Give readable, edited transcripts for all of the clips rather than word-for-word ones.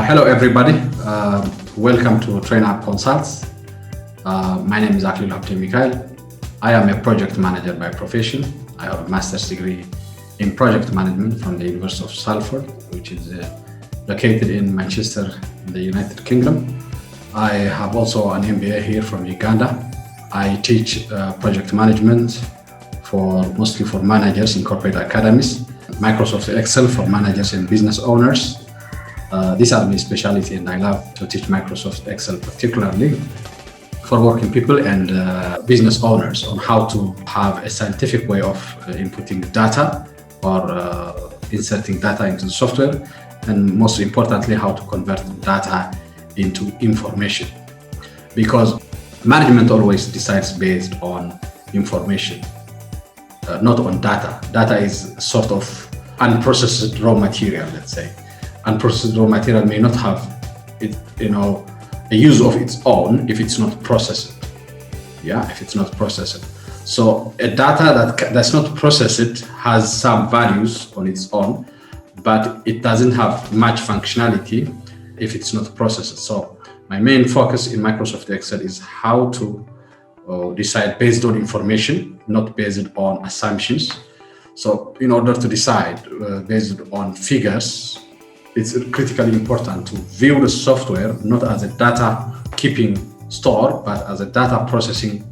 Hello, everybody. Welcome to TrainUp Consults. My name is Akil Habte Mikhail. I am a project manager by profession. I have a master's degree in project management from the University of Salford, which is located in Manchester, in the United Kingdom. I have also an MBA here from Uganda. I teach project management mostly for managers in corporate academies, Microsoft Excel for managers and business owners. These are my specialty, and I love to teach Microsoft Excel particularly for working people and business owners on how to have a scientific way of inputting data or inserting data into the software, and most importantly, how to convert data into information. Because management always decides based on information, not on data. Data is sort of unprocessed raw material, let's say. Unprocessed raw material may not have a use of its own if it's not processed. If it's not processed. So a data that's not processed has some values on its own, but it doesn't have much functionality if it's not processed. So my main focus in Microsoft Excel is how to decide based on information, not based on assumptions. So in order to decide based on figures, it's critically important to view the software not as a data keeping store, but as a data processing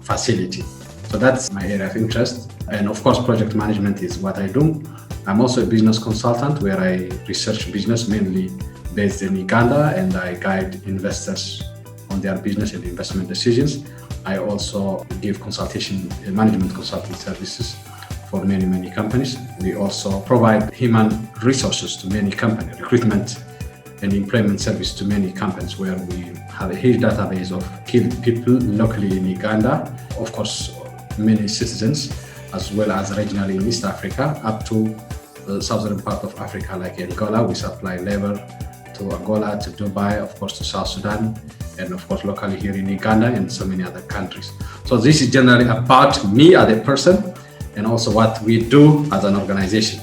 facility. So that's my area of interest. And of course, project management is what I do. I'm also a business consultant where I research business mainly based in Uganda, and I guide investors on their business and investment decisions. I also give management consulting services for many companies. We also provide human resources to many companies, recruitment and employment service to many companies, where we have a huge database of skilled people locally in Uganda, of course, many citizens, as well as regionally in East Africa, up to the southern part of Africa, like Angola. We supply labor to Angola, to Dubai, of course, to South Sudan, and of course, locally here in Uganda and so many other countries. So this is generally about me as a person, and also what we do as an organization.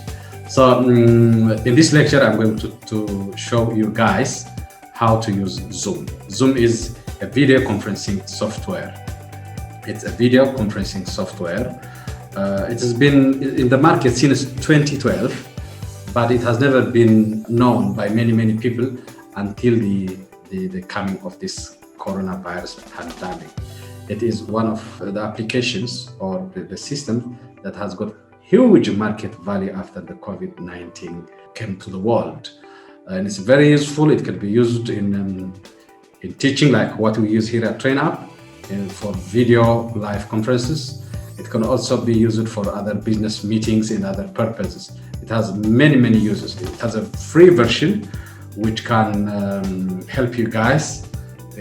So in this lecture, I'm going to show you guys how to use Zoom. Zoom is a video conferencing software. It's a video conferencing software. It has been in the market since 2012, but it has never been known by many people until the coming of this coronavirus pandemic. It is one of the applications or the system that has got huge market value after the COVID-19 came to the world. And it's very useful. It can be used in teaching, like what we use here at TrainUp, and for video live conferences. It can also be used for other business meetings and other purposes. It has many uses. It has a free version which can help you guys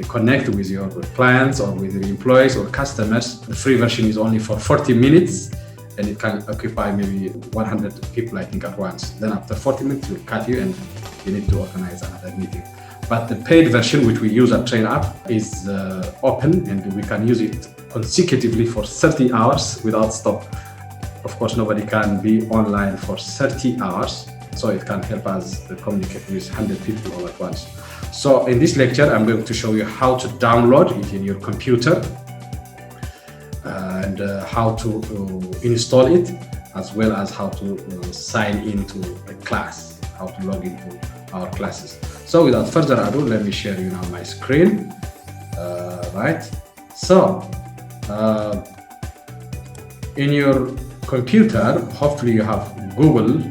connect with your clients or with your employees or customers. The free version is only for 40 minutes and it can occupy maybe 100 people, I think, at once. Then after 40 minutes, it will cut you and you need to organize another meeting. But the paid version, which we use at TrainUp, is open and we can use it consecutively for 30 hours without stop. Of course, nobody can be online for 30 hours. So it can help us communicate with 100 people all at once. So in this lecture, I'm going to show you how to download it in your computer and how to install it, as well as how to sign into a class, how to log into our classes. So without further ado, let me share you now my screen. Right. So in your computer, hopefully you have Google.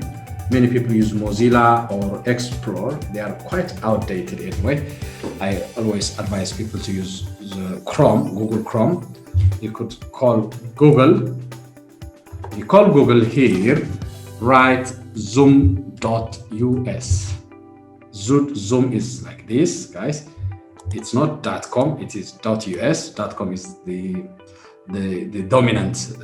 Many people use Mozilla or Explorer. They are quite outdated anyway. I always advise people to use the Google Chrome. You could call Google. You call Google here, write zoom.us. Zoom is like this, guys. It's not .com, it is .us. .com is the dominant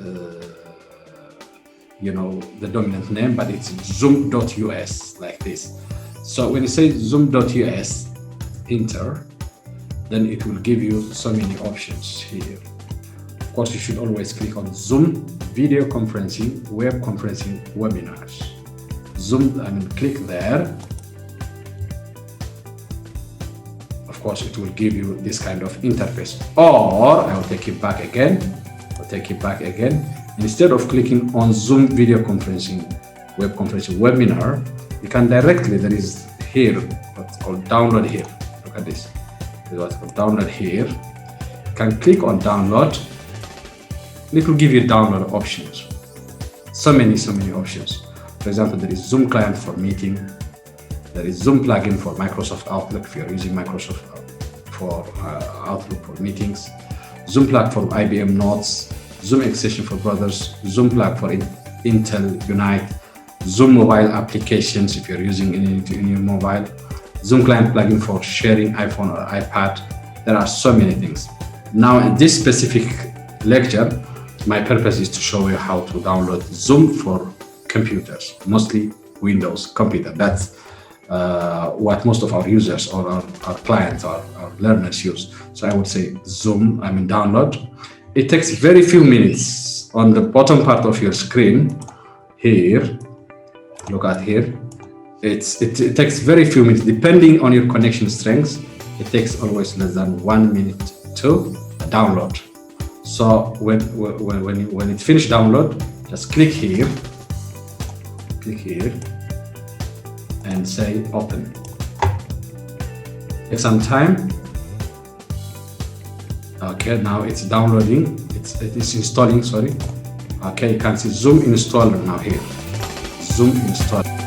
the dominant name, but it's zoom.us like this. So when you say zoom.us, enter, then it will give you so many options here. Of course, you should always click on Zoom, video conferencing, web conferencing, webinars. Zoom, click there. of course, it will give you this kind of interface. Or I will take it back again. Instead of clicking on Zoom video conferencing, web conferencing webinar, you can directly, there is here what's called download here. Look at this. This is what's called download here. You can click on download. It will give you download options. So many options. For example, there is Zoom client for meeting. There is Zoom plugin for Microsoft Outlook if you're using Microsoft for Outlook for meetings. Zoom plug for IBM Notes. Zoom extension for Brothers. Zoom plug for Intel Unite. Zoom mobile applications if you're using in your mobile. Zoom client plugin for sharing iPhone or iPad. There are so many things. Now, in this specific lecture, my purpose is to show you how to download Zoom for computers, mostly Windows computer. That's what most of our users or our clients or our learners use. So I would say download. It takes very few minutes. On the bottom part of your screen here, look at here. It takes very few minutes, depending on your connection strength. It takes always less than 1 minute to download. So when it finished download, just click here and say open. Take some time. Okay, now it's downloading. It is installing. Sorry. Okay, you can see Zoom installer now here. Zoom installer.